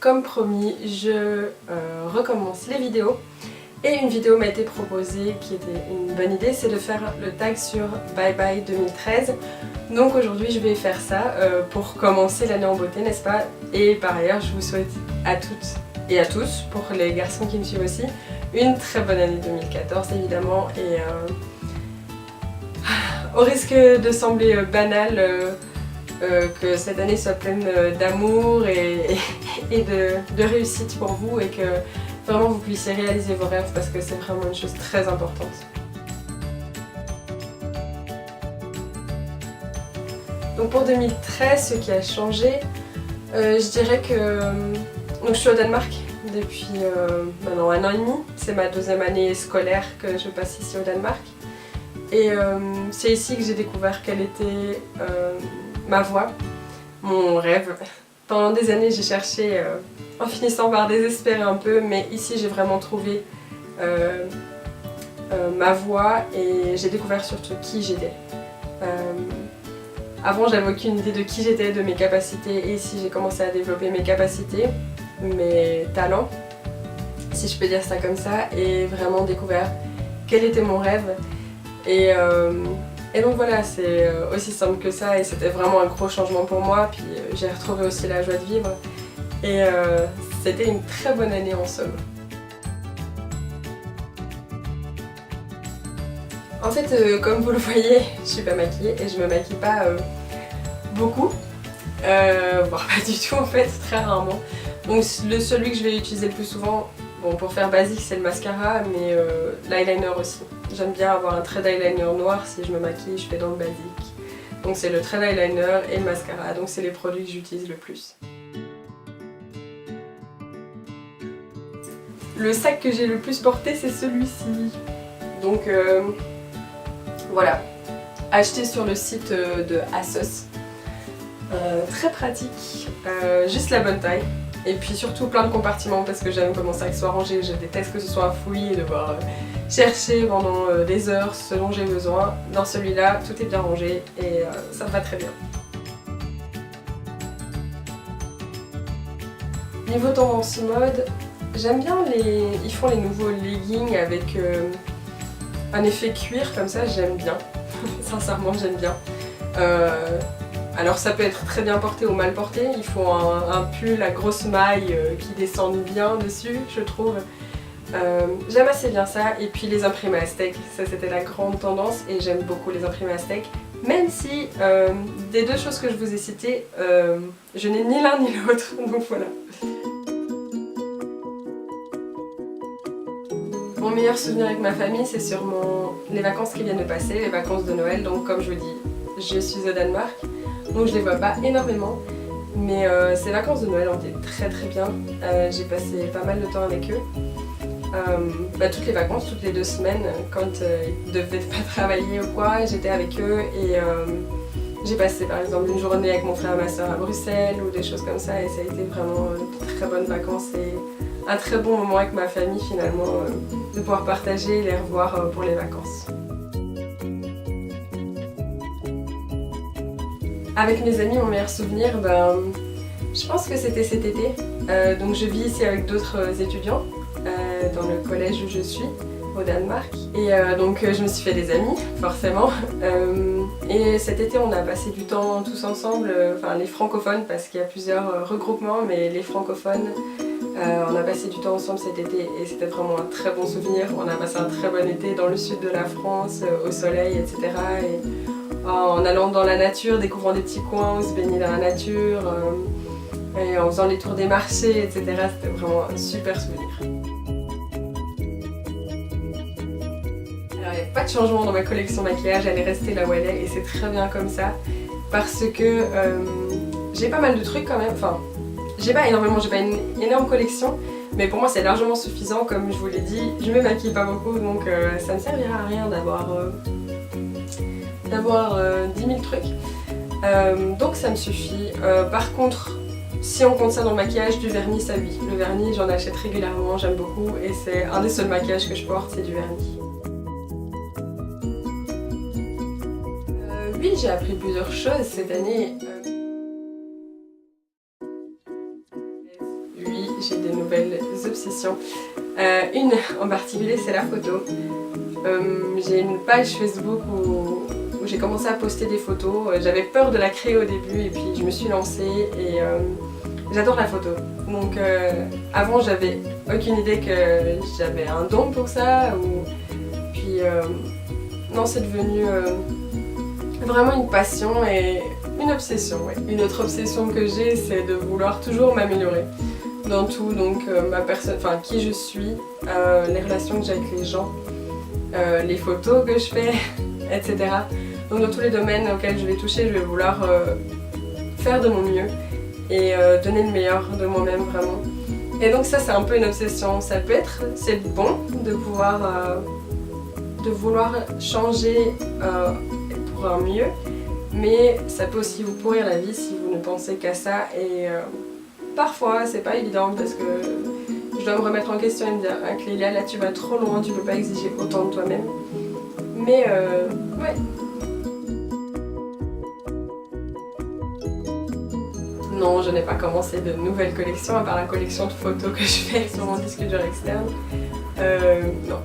comme promis, je recommence les vidéos. Et une vidéo m'a été proposée qui était une bonne idée, c'est de faire le tag sur Bye Bye 2013. Donc aujourd'hui je vais faire ça pour commencer l'année en beauté, n'est-ce pas? Et par ailleurs je vous souhaite à toutes et à tous, pour les garçons qui me suivent aussi, une très bonne année 2014 évidemment. Et au risque de sembler banal, que cette année soit pleine d'amour et de réussite pour vous, et que vraiment vous puissiez réaliser vos rêves, parce que c'est vraiment une chose très importante. Donc pour 2013, ce qui a changé, je dirais que donc je suis au Danemark depuis maintenant 1 an et demi. C'est ma 2e année scolaire que je passe ici au Danemark. Et c'est ici que j'ai découvert quelle était ma voie, mon rêve. Pendant des années j'ai cherché, en finissant par désespérer un peu, mais ici j'ai vraiment trouvé ma voie et j'ai découvert surtout qui j'étais. Avant j'avais aucune idée de qui j'étais, de mes capacités, et ici j'ai commencé à développer mes capacités, mes talents, si je peux dire ça comme ça, et vraiment découvert quel était mon rêve. Et donc voilà, c'est aussi simple que ça, et c'était vraiment un gros changement pour moi. Puis j'ai retrouvé aussi la joie de vivre, et c'était une très bonne année en somme. En fait, comme vous le voyez, je suis pas maquillée et je me maquille pas beaucoup, voire pas du tout en fait, très rarement. Donc celui que je vais utiliser le plus souvent, bon, pour faire basique, c'est le mascara, mais l'eyeliner aussi. J'aime bien avoir un trait d'eyeliner noir si je me maquille, je fais dans le basique. Donc c'est le trait d'eyeliner et le mascara, donc c'est les produits que j'utilise le plus. Le sac que j'ai le plus porté, c'est celui-ci. Donc voilà, acheté sur le site de ASOS. Très pratique, juste la bonne taille. Et puis surtout plein de compartiments, parce que j'aime comment ça soit rangé. Je déteste que ce soit un fouillis et devoir chercher pendant des heures ce dont j'ai besoin. Dans celui-là, tout est bien rangé et ça me va très bien. Niveau tendance mode, j'aime bien ils font les nouveaux leggings avec un effet cuir comme ça, j'aime bien. Sincèrement, j'aime bien. Alors ça peut être très bien porté ou mal porté, il faut un pull à grosse maille qui descende bien dessus, je trouve. J'aime assez bien ça, et puis les imprimés Aztec, ça c'était la grande tendance, et j'aime beaucoup les imprimés Aztec. Même si des deux choses que je vous ai citées, je n'ai ni l'un ni l'autre, donc voilà. Mon meilleur souvenir avec ma famille, c'est sûrement les vacances qui viennent de passer, les vacances de Noël. Donc comme je vous dis, je suis au Danemark. Donc je les vois pas énormément, mais ces vacances de Noël ont été très bien. J'ai passé pas mal de temps avec eux. Toutes les vacances, toutes les 2 semaines, quand ils devaient pas travailler ou quoi, j'étais avec eux, et j'ai passé par exemple une journée avec mon frère et ma soeur à Bruxelles ou des choses comme ça, et ça a été vraiment de très bonnes vacances et un très bon moment avec ma famille finalement, de pouvoir partager et les revoir pour les vacances. Avec mes amis, mon meilleur souvenir, je pense que c'était cet été. Donc je vis ici avec d'autres étudiants dans le collège où je suis, au Danemark. Et donc je me suis fait des amis, forcément. Et cet été, on a passé du temps tous ensemble, enfin les francophones, parce qu'il y a plusieurs regroupements, mais les francophones, on a passé du temps ensemble cet été, et c'était vraiment un très bon souvenir. On a passé un très bon été dans le sud de la France, au soleil, etc. En allant dans la nature, découvrant des petits coins où se baigner dans la nature, et en faisant les tours des marchés, etc. C'était vraiment un super souvenir. Alors il n'y a pas de changement dans ma collection maquillage, elle est restée là où elle est, et c'est très bien comme ça, parce que j'ai pas mal de trucs quand même, enfin j'ai pas énormément, j'ai pas une énorme collection, mais pour moi c'est largement suffisant. Comme je vous l'ai dit, je me maquille pas beaucoup, donc ça ne servira à rien d'avoir 10 000 trucs, donc ça me suffit. Par contre, si on compte ça dans le maquillage, du vernis, ça oui. Le vernis, j'en achète régulièrement, j'aime beaucoup, et c'est un des seuls maquillages que je porte, c'est du vernis. Oui, j'ai appris plusieurs choses cette année. Oui, j'ai des nouvelles obsessions. Une en particulier, c'est la photo. J'ai une page Facebook où j'ai commencé à poster des photos. J'avais peur de la créer au début et puis je me suis lancée et j'adore la photo. Donc avant j'avais aucune idée que j'avais un don pour ça. Puis non, c'est devenu vraiment une passion et une obsession. Ouais. Une autre obsession que j'ai, c'est de vouloir toujours m'améliorer dans tout. Donc ma personne, enfin qui je suis, les relations que j'ai avec les gens, les photos que je fais, etc. Donc dans tous les domaines auxquels je vais toucher, je vais vouloir faire de mon mieux et donner le meilleur de moi-même vraiment. Et donc ça c'est un peu une obsession. Ça peut être, c'est bon de pouvoir, de vouloir changer pour un mieux, mais ça peut aussi vous pourrir la vie si vous ne pensez qu'à ça et parfois c'est pas évident parce que je dois me remettre en question et me dire ah, Clélia, là tu vas trop loin, tu peux pas exiger autant de toi-même. Mais ouais. Non, je n'ai pas commencé de nouvelles collections à part la collection de photos que je fais sur mon disque dur externe. Non.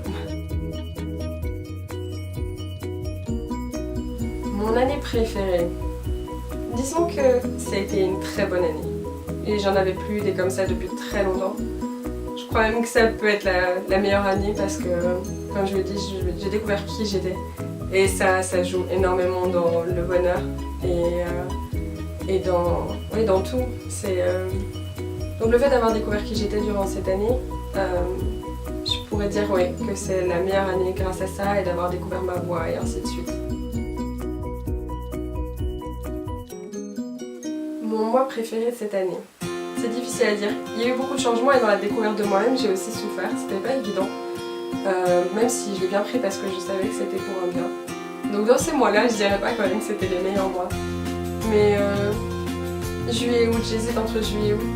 Mon année préférée. Disons que ça a été une très bonne année. Et j'en avais plus des comme ça depuis très longtemps. Je crois même que ça peut être la meilleure année parce que, comme je le dis, j'ai découvert qui j'étais. Et ça joue énormément dans le bonheur et dans tout. Donc le fait d'avoir découvert qui j'étais durant cette année, je pourrais dire oui, que c'est la meilleure année grâce à ça et d'avoir découvert ma voix et ainsi de suite. Mon mois préféré de cette année. C'est difficile à dire. Il y a eu beaucoup de changements et dans la découverte de moi-même, j'ai aussi souffert. C'était pas évident. Même si je l'ai bien pris parce que je savais que c'était pour un bien. Donc dans ces mois-là, je dirais pas quand même que c'était les meilleurs mois. Mais juillet et août, j'hésite entre juillet et août.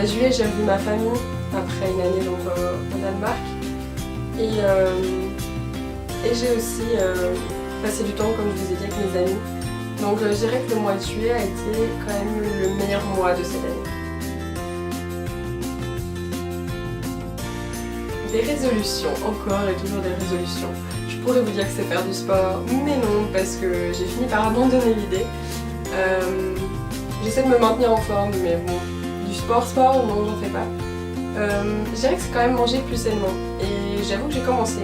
Juillet, j'ai revu ma famille après une année donc, au Danemark. Et j'ai aussi passé du temps, comme je vous ai dit, avec mes amis. Donc je dirais que le mois de juillet a été quand même le meilleur mois de cette année. Des résolutions, encore et toujours des résolutions. Je pourrais vous dire que c'est faire du sport, mais non, parce que j'ai fini par abandonner l'idée. J'essaie de me maintenir en forme, mais bon, du sport, non, j'en fais pas. Je dirais que c'est quand même manger plus sainement. Et j'avoue que j'ai commencé,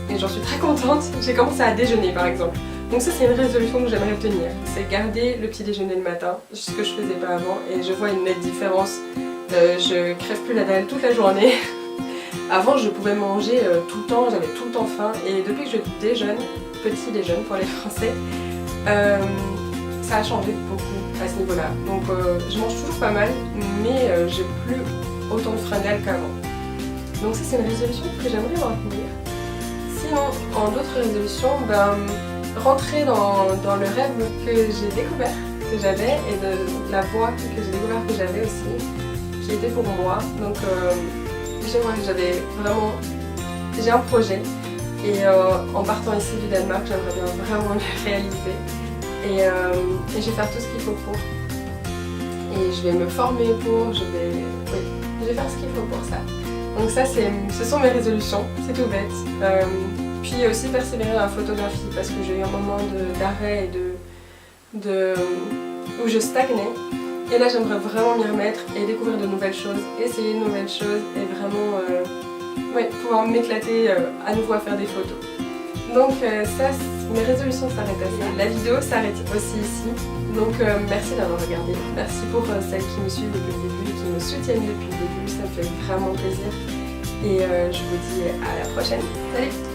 et j'en suis très contente, j'ai commencé à déjeuner par exemple. Donc ça c'est une résolution que j'aimerais tenir, c'est garder le petit déjeuner le matin, ce que je faisais pas avant, et je vois une nette différence. Je crève plus la dalle toute la journée. Avant je pouvais manger tout le temps, j'avais tout le temps faim, et depuis que je déjeune, petit déjeune pour les Français, ça a changé beaucoup à ce niveau-là. Donc je mange toujours pas mal, mais j'ai plus autant de fringales qu'avant. Donc ça c'est une résolution que j'aimerais maintenir. Sinon, en d'autres résolutions, rentrer dans le rêve que j'ai découvert, que j'avais, et de la voix que j'ai découvert que j'avais aussi, qui était pour moi. Donc j'ai un projet, et en partant ici du Danemark, j'aimerais bien vraiment le réaliser. Et je vais faire tout ce qu'il faut pour. Et je vais me former pour, je vais faire ce qu'il faut pour ça. Donc ça, ce sont mes résolutions, c'est tout bête. Puis aussi persévérer dans la photographie parce que j'ai eu un moment d'arrêt et où je stagnais. Et là j'aimerais vraiment m'y remettre et découvrir de nouvelles choses, essayer de nouvelles choses et vraiment pouvoir m'éclater à nouveau à faire des photos. Donc ça, mes résolutions s'arrêtent à ça. La vidéo s'arrête aussi ici. Donc merci d'avoir regardé. Merci pour celles qui me suivent depuis le début et qui me soutiennent depuis le début. Ça me fait vraiment plaisir. Et je vous dis à la prochaine. Salut!